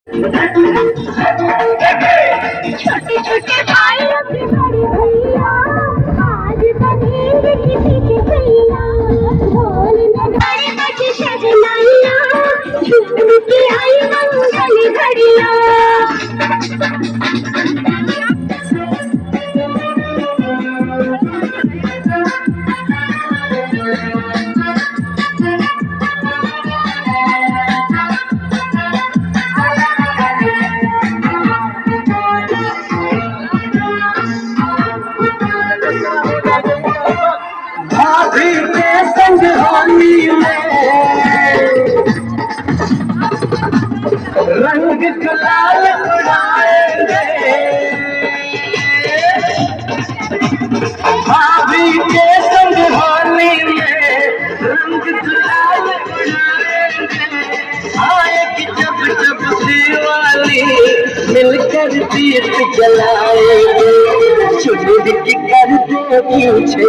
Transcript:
छोटे छोटे भाइयों के बड़े भैया आज बनेंगे किसी के भैया। ढोल नगाड़े बजे शहनाइयाँ झूम के आई मंगल घड़िया। भाभी के संग होली में रंग गुलाल उड़ाएंगे। भाभी के संग होली में रंग गुलाल उड़ाएंगे। आएगी जब जब दिवाली मिलकर दीप जलाएंगे। चुनरी की कर दे पीछे